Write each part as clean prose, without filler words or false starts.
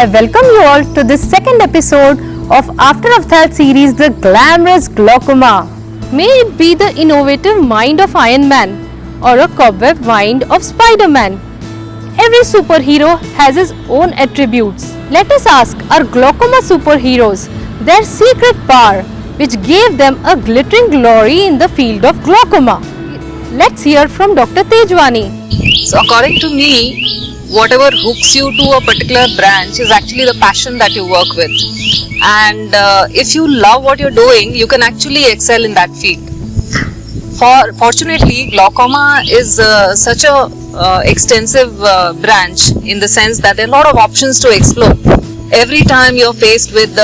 I welcome you all to this second episode of After Avtar series, The Glamorous Glaucoma. May it be the innovative mind of Iron Man or a cobweb mind of Spider-Man. Every superhero has his own attributes. Let us ask our glaucoma superheroes their secret power which gave them a glittering glory in the field of glaucoma. Let's hear from Dr. Tejwani. So according to me, whatever hooks you to a particular branch is actually the passion that you work with. And if you love what you're doing, you can actually excel in that field. Fortunately, glaucoma is such a extensive branch in the sense that there are a lot of options to explore. Every time you're faced with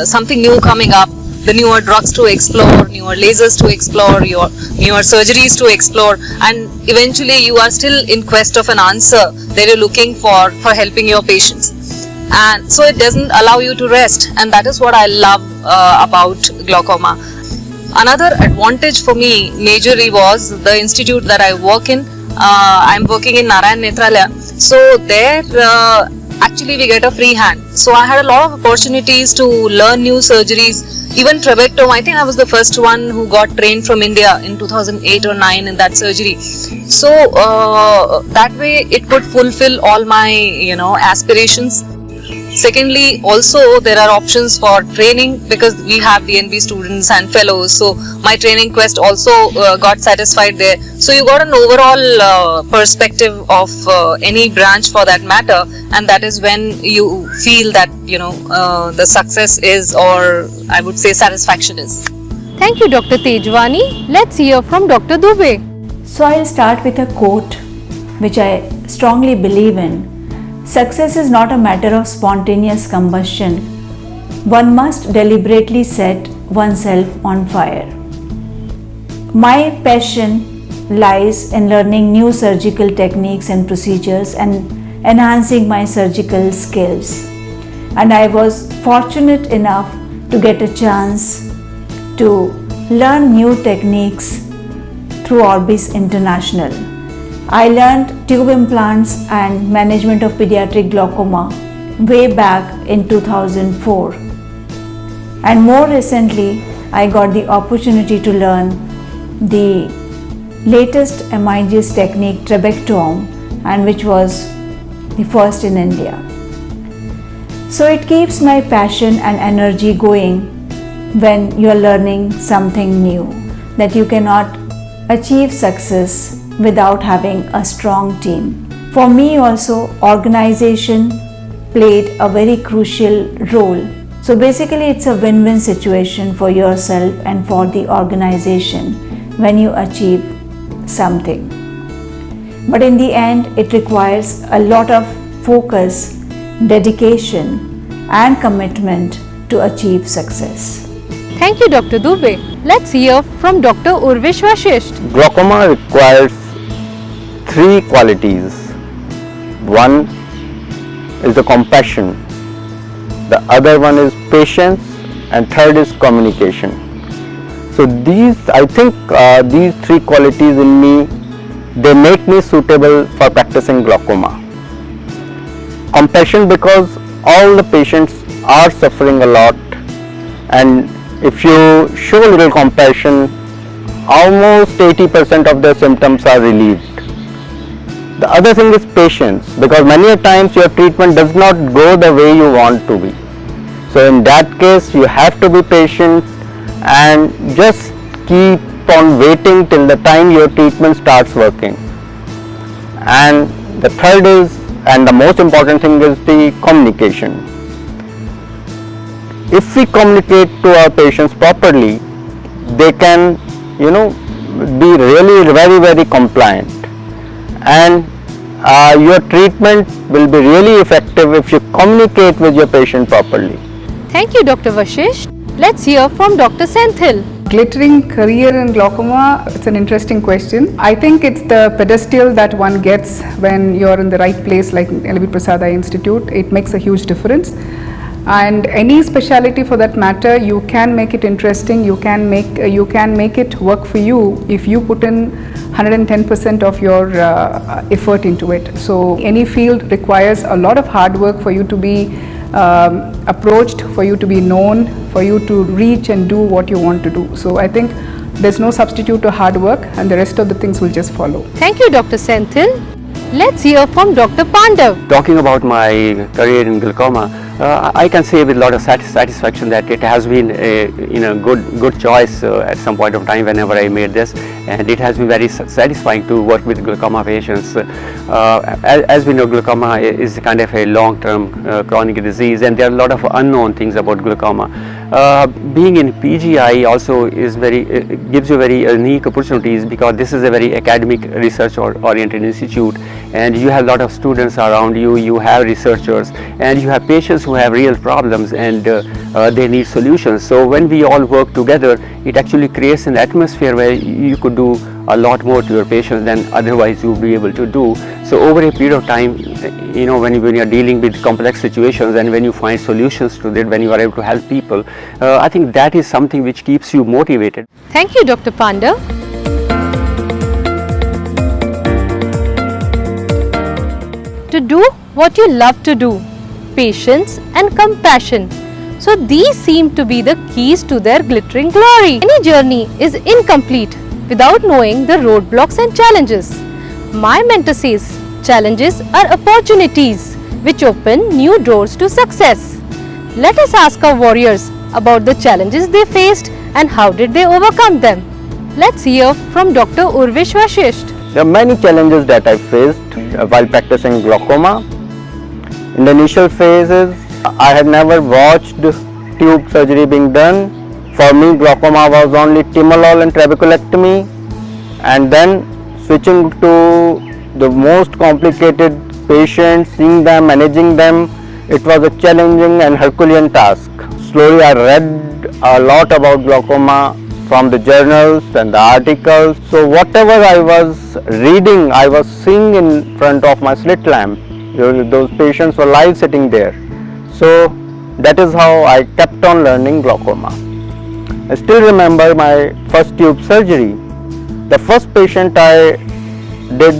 something new coming up, the newer drugs to explore, newer lasers to explore, your newer surgeries to explore, and eventually you are still in quest of an answer that you're looking for helping your patients. And so it doesn't allow you to rest, and that is what I love about glaucoma. Another advantage for me majorly was the institute that I work in. I'm working in Narayan Nethralaya. So there actually we get a free hand. So I had a lot of opportunities to learn new surgeries. Even trabectome, I think I was the first one who got trained from India in 2008 or 9 in that surgery. So that way it could fulfill all my aspirations. Secondly, also there are options for training because we have DNB students and fellows. So my training quest also got satisfied there. So you got an overall perspective of any branch for that matter, and that is when you feel that the success is, or I would say satisfaction is. Thank you, Dr. Tejwani. Let's hear from Dr. Dubey. So I'll start with a quote which I strongly believe in. Success is not a matter of spontaneous combustion. One must deliberately set oneself on fire. My passion lies in learning new surgical techniques and procedures and enhancing my surgical skills. And I was fortunate enough to get a chance to learn new techniques through Orbis International. I learned tube implants and management of pediatric glaucoma way back in 2004. And more recently, I got the opportunity to learn the latest MIGS technique, trabectome, and which was the first in India. So it keeps my passion and energy going when you are learning something new, that you cannot achieve success without having a strong team. For me also, organization played a very crucial role. So basically it's a win-win situation for yourself and for the organization when you achieve something. But in the end, it requires a lot of focus, dedication and commitment to achieve success. Thank you, Dr. Dubey. Let's hear from Dr. Urvish Vashisht. Glaucoma requires 3 qualities. One is the compassion, the other one is patience, and third is communication. So I think these 3 qualities in me, they make me suitable for practicing glaucoma. Compassion, because all the patients are suffering a lot, and if you show a little compassion, almost 80% of their symptoms are relieved. The other thing is patience, because many a times your treatment does not go the way you want to be. So in that case, you have to be patient and just keep on waiting till the time your treatment starts working. And the third is, and the most important thing, is the communication. If we communicate to our patients properly, they can, be really very, very compliant. And your treatment will be really effective if you communicate with your patient properly. Thank you, Dr. Vashisht. Let's hear from Dr. Senthil. Glittering career in glaucoma, it's an interesting question. I think it's the pedestal that one gets when you're in the right place, like LB Prasad Eye Institute. It makes a huge difference. And any specialty for that matter, you can make it interesting, you can make it work for you if you put in 110% of your effort into it. So any field requires a lot of hard work for you to be approached, for you to be known, for you to reach and do what you want to do. So I think there's no substitute to hard work, and the rest of the things will just follow. Thank you, Dr. Senthil. Let's hear from Dr. Pandav. Talking about my career in glaucoma, I can say with a lot of satisfaction that it has been a good choice at some point of time whenever I made this, and it has been very satisfying to work with glaucoma patients. As we know, glaucoma is kind of a long-term chronic disease, and there are a lot of unknown things about glaucoma. Being in PGI also gives you very unique opportunities, because this is a very academic research oriented institute, and you have a lot of students around you, you have researchers, and you have patients who have real problems, and they need solutions. So when we all work together, it actually creates an atmosphere where you could do a lot more to your patients than otherwise you would be able to do. So over a period of time, when you are dealing with complex situations and when you find solutions to it, when you are able to help people, I think that is something which keeps you motivated. Thank you, Dr. Pandav. To do what you love to do, patience and compassion. So these seem to be the keys to their glittering glory. Any journey is incomplete without knowing the roadblocks and challenges. My mentor says challenges are opportunities which open new doors to success. Let us ask our warriors about the challenges they faced and how did they overcome them. Let's hear from Dr. Urvish Vashisht. There are many challenges that I faced while practicing glaucoma. In the initial phases, I had never watched tube surgery being done. For me, glaucoma was only timolol and trabeculectomy, and then switching to the most complicated patients, seeing them, managing them, it was a challenging and Herculean task. Slowly I read a lot about glaucoma from the journals and the articles. So whatever I was reading, I was seeing in front of my slit lamp. Those patients were live sitting there. So that is how I kept on learning glaucoma. I still remember my first tube surgery. The first patient I did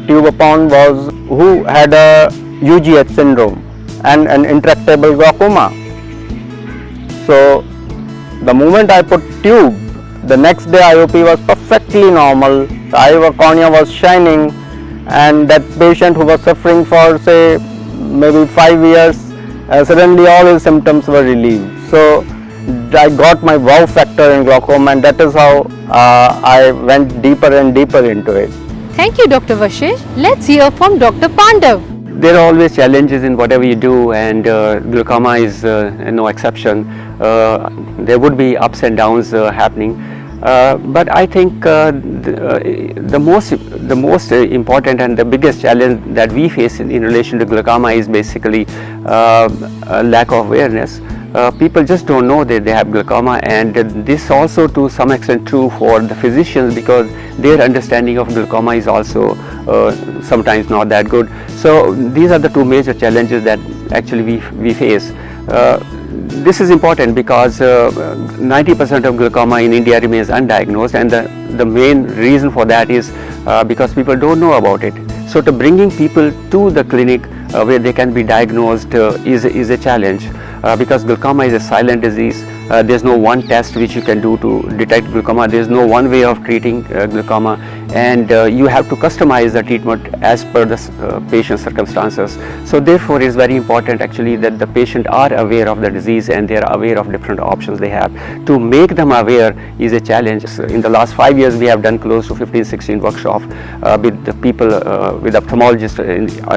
tube upon was who had a UGH syndrome and an intractable glaucoma. So the moment I put tube, the next day IOP was perfectly normal. The eye cornea was shining, and that patient who was suffering for say maybe 5 years, suddenly all his symptoms were relieved. So I got my wow factor in glaucoma, and that is how I went deeper and deeper into it. Thank you, Dr. Vashisht. Let's hear from Dr. Pandav. There are always challenges in whatever you do, and glaucoma is no exception. There would be ups and downs happening, but I think the most important and the biggest challenge that we face in relation to glaucoma is basically a lack of awareness. People just don't know that they have glaucoma, and this also to some extent true for the physicians, because their understanding of glaucoma is also sometimes not that good. So these are the two major challenges that actually we face. This is important because 90% of glaucoma in India remains undiagnosed, and the main reason for that is because people don't know about it. So to bringing people to the clinic where they can be diagnosed is a challenge, because glaucoma is a silent disease. There's no one test which you can do to detect glaucoma. There's no one way of treating glaucoma, and you have to customize the treatment as per the patient's circumstances. So therefore it's very important actually that the patient are aware of the disease and they are aware of different options they have. To make them aware is a challenge. In the last 5 years we have done close to 15-16 workshops with the people, with ophthalmologists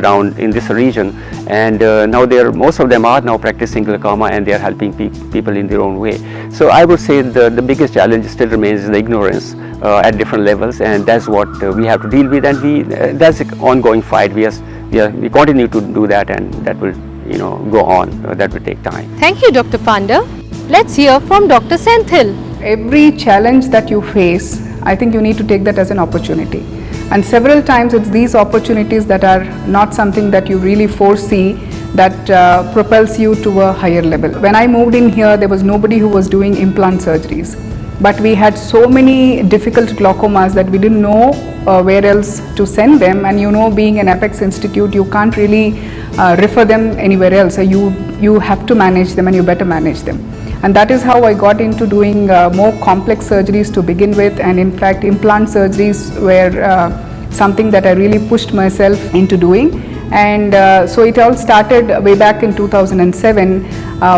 around in this region, and now most of them are now practicing glaucoma, and they are helping people in their own way. So I would say the biggest challenge still remains the ignorance at different levels, and that's what we have to deal with, and that's an ongoing fight. We continue to do that, and that will go on. That will take time. Thank you, Dr. Pandav. Let's hear from Dr. Senthil. Every challenge that you face, I think you need to take that as an opportunity. And several times it's these opportunities that are not something that you really foresee that propels you to a higher level. When I moved in here, there was nobody who was doing implant surgeries. But we had so many difficult glaucomas that we didn't know where else to send them. And you know, being an Apex Institute, you can't really refer them anywhere else. So you have to manage them, and you better manage them. And that is how I got into doing more complex surgeries to begin with. And in fact, implant surgeries were something that I really pushed myself into doing. And so it all started way back in 2007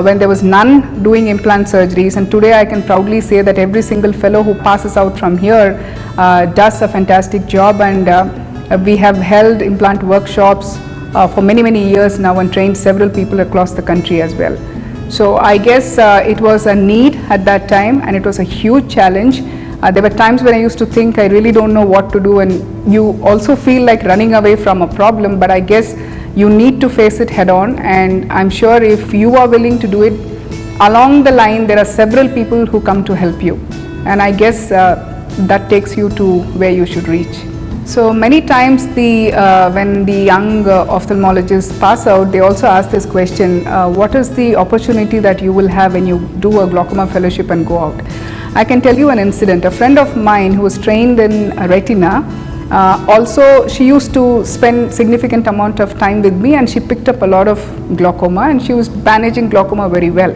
when there was none doing implant surgeries, and today I can proudly say that every single fellow who passes out from here does a fantastic job, and we have held implant workshops for many years now and trained several people across the country as well. So I guess it was a need at that time, and it was a huge challenge. There were times when I used to think I really don't know what to do, and you also feel like running away from a problem, but I guess you need to face it head on, and I'm sure if you are willing to do it, along the line there are several people who come to help you, and I guess that takes you to where you should reach. So many times when the young ophthalmologists pass out, they also ask this question, what is the opportunity that you will have when you do a glaucoma fellowship and go out? I can tell you an incident. A friend of mine who was trained in retina, also she used to spend significant amount of time with me, and she picked up a lot of glaucoma, and she was managing glaucoma very well.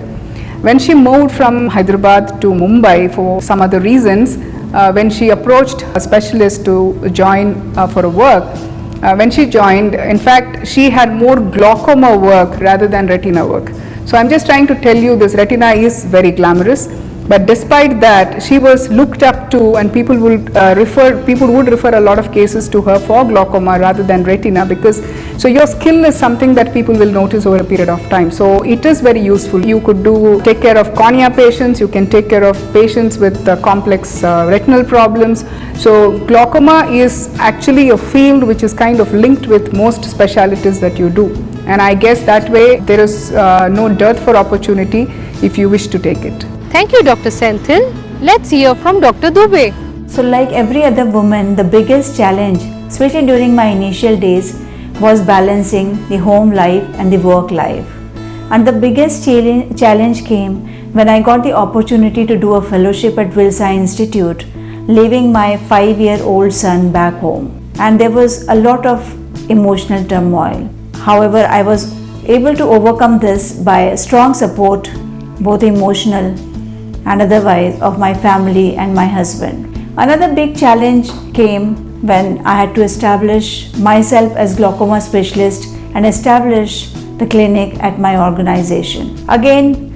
When she moved from Hyderabad to Mumbai for some other reasons, when she approached a specialist to join for a work, when she joined, in fact, she had more glaucoma work rather than retina work. So I'm just trying to tell you, this retina is very glamorous. But despite that, she was looked up to, and people would refer a lot of cases to her for glaucoma rather than retina, because so your skill is something that people will notice over a period of time. So it is very useful. You could take care of cornea patients, you can take care of patients with complex retinal problems. So glaucoma is actually a field which is kind of linked with most specialties that you do. And I guess that way there is no dearth for opportunity if you wish to take it. Thank you, Dr. Senthil. Let's hear from Dr. Dubey. So like every other woman, the biggest challenge, especially during my initial days, was balancing the home life and the work life. And the biggest challenge came when I got the opportunity to do a fellowship at Wills Eye Institute, leaving my 5-year-old son back home. And there was a lot of emotional turmoil. However, I was able to overcome this by strong support, both emotional and otherwise, of my family and my husband. Another big challenge came when I had to establish myself as glaucoma specialist and establish the clinic at my organization. Again,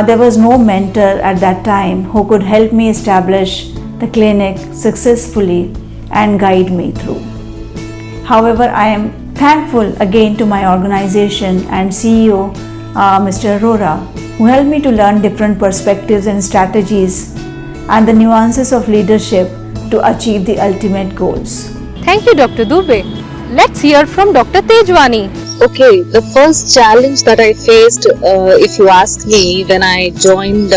there was no mentor at that time who could help me establish the clinic successfully and guide me through. However, I am thankful again to my organization and CEO, Mr. Arora, who helped me to learn different perspectives and strategies and the nuances of leadership to achieve the ultimate goals. Thank you, Dr. Dubey. Let's hear from Dr. Tejwani. Okay, the first challenge that I faced, if you ask me, when I joined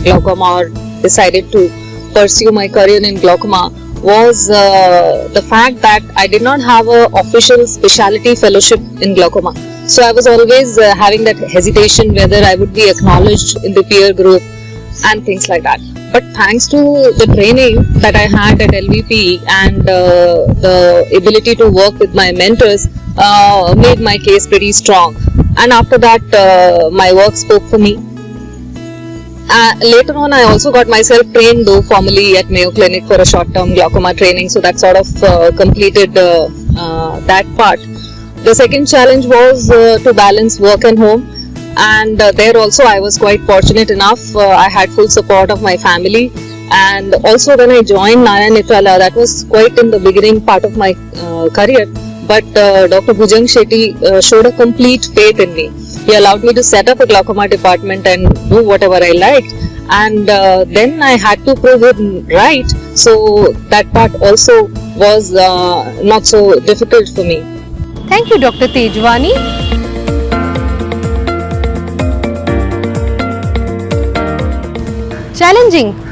glaucoma or decided to pursue my career in glaucoma, was the fact that I did not have an official specialty fellowship in glaucoma. So I was always having that hesitation whether I would be acknowledged in the peer group and things like that. But thanks to the training that I had at LVP and the ability to work with my mentors made my case pretty strong. And after that, my work spoke for me. Later on, I also got myself trained, though formally, at Mayo Clinic for a short-term glaucoma training. So that sort of completed that part. The second challenge was to balance work and home, and there also I was quite fortunate enough. I had full support of my family, and also when I joined Naya Nitrala, that was quite in the beginning part of my career, but Dr. Bhujang Shetty showed a complete faith in me. He allowed me to set up a glaucoma department and do whatever I liked, and then I had to prove him right, so that part also was not so difficult for me. Thank you, Dr. Tejwani.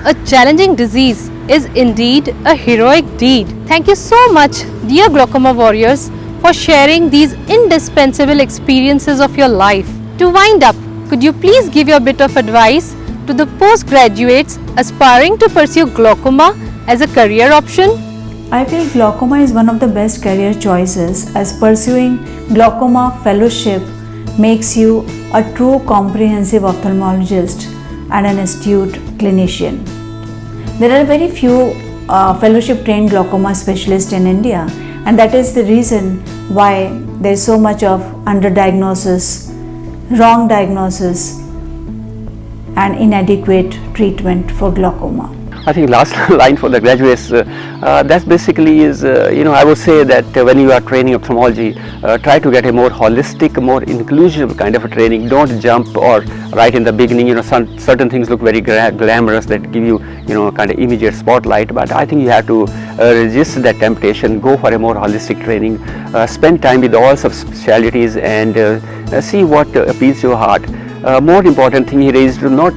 A challenging disease is indeed a heroic deed. Thank you so much, dear glaucoma warriors, for sharing these indispensable experiences of your life. To wind up, could you please give your bit of advice to the postgraduates aspiring to pursue glaucoma as a career option? I feel glaucoma is one of the best career choices, as pursuing glaucoma fellowship makes you a true comprehensive ophthalmologist and an astute clinician. There are very few fellowship trained glaucoma specialists in India, and that is the reason why there is so much of underdiagnosis, wrong diagnosis and inadequate treatment for glaucoma. I think last line for the graduates, that basically is, I would say that when you are training ophthalmology, try to get a more holistic, more inclusive kind of a training. Don't jump or right in the beginning, certain things look very glamorous that give you, kind of immediate spotlight. But I think you have to resist that temptation, go for a more holistic training, spend time with all subspecialties and see what appeals to your heart. More important thing here is to not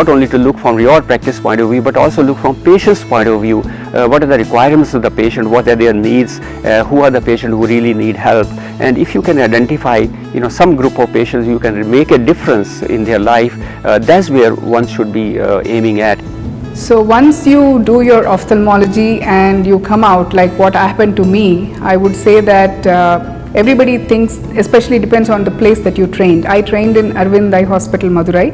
only to look from your practice point of view, but also look from patient's point of view. What are the requirements of the patient? What are their needs? Who are the patients who really need help? And if you can identify, some group of patients, you can make a difference in their life. That's where one should be aiming at. So once you do your ophthalmology and you come out, like what happened to me, I would say that everybody thinks, especially depends on the place that you trained. I trained in Arvind Eye Hospital, Madurai,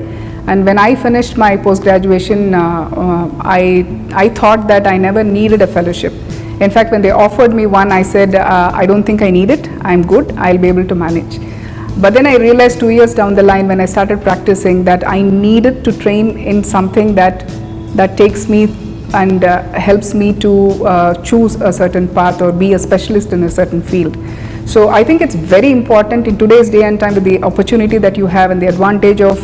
and when I finished my post-graduation, I thought that I never needed a fellowship. In fact, when they offered me one, I said, I don't think I need it, I'm good, I'll be able to manage. But then I realized 2 years down the line when I started practicing that I needed to train in something that takes me and helps me to choose a certain path or be a specialist in a certain field. So I think it's very important in today's day and time with the opportunity that you have and the advantage of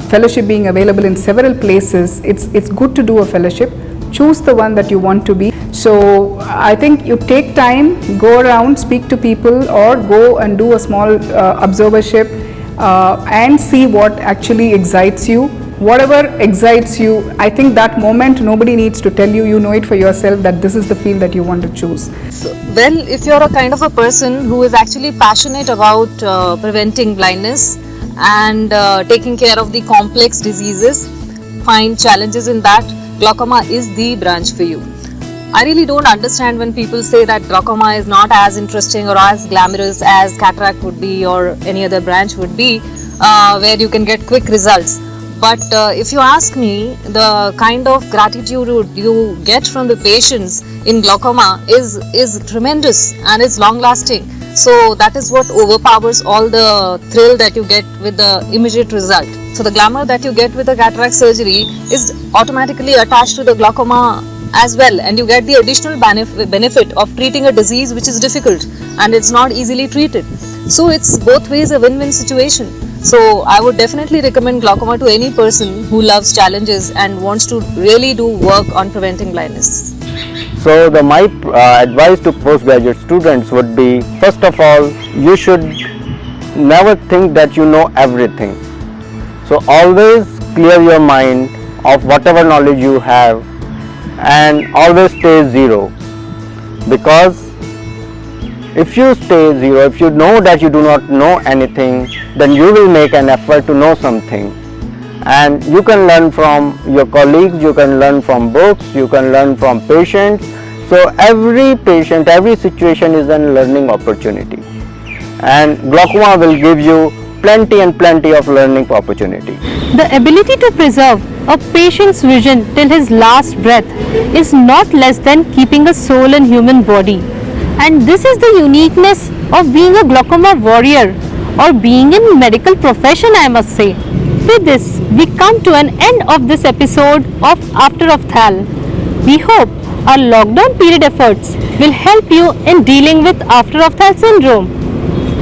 fellowship being available in several places. It's good to do a fellowship. Choose the one that you want to be. So I think you take time, go around, speak to people, or go and do a small observership and see what actually excites you. Whatever excites you, I think that moment nobody needs to tell you, you know it for yourself that this is the field that you want to choose. Well, if you're a kind of a person who is actually passionate about preventing blindness and taking care of the complex diseases, find challenges in that, glaucoma is the branch for you. I really don't understand when people say that glaucoma is not as interesting or as glamorous as cataract would be or any other branch would be, where you can get quick results. But if you ask me, the kind of gratitude you get from the patients in glaucoma is tremendous and it's long lasting. So that is what overpowers all the thrill that you get with the immediate result. So the glamour that you get with the cataract surgery is automatically attached to the glaucoma as well, and you get the additional benefit of treating a disease which is difficult and it's not easily treated. So it's both ways a win-win situation. So I would definitely recommend glaucoma to any person who loves challenges and wants to really do work on preventing blindness. So my advice to postgraduate students would be, first of all, you should never think that you know everything. So always clear your mind of whatever knowledge you have and always stay zero, because if you stay zero, if you know that you do not know anything, then you will make an effort to know something, and you can learn from your colleagues, you can learn from books, you can learn from patients. So every patient, every situation is a learning opportunity, and glaucoma will give you plenty and plenty of learning opportunity. The ability to preserve a patient's vision till his last breath is not less than keeping a soul in human body. And this is the uniqueness of being a glaucoma warrior or being in medical profession, I must say. With this, we come to an end of this episode of After Ophthal. We hope our lockdown period efforts will help you in dealing with After Ophthal syndrome.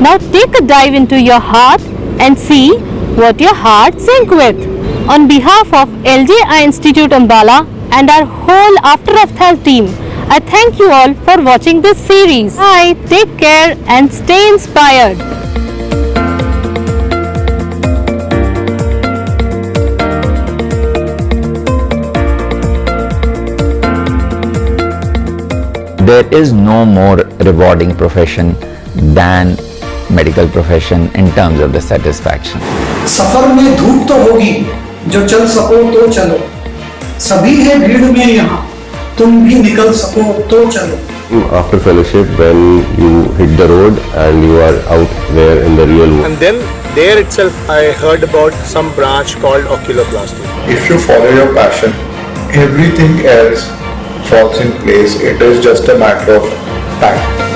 Now take a dive into your heart and see what your heart sync with. On behalf of LJ Eye Institute Ambala and our whole After Ophthal team, I thank you all for watching this series. Bye, take care and stay inspired. There is no more rewarding profession than medical profession in terms of the satisfaction. सफर में धूप तो होगी, जो चल सको तो चलो, सभी है भीड़ में यहाँ, तुम भी निकल सको तो चलो. After fellowship, when you hit the road and you are out there in the real world. And then there itself I heard about some branch called oculoplasty. If you follow your passion, everything else falls in place. It is just a matter of time.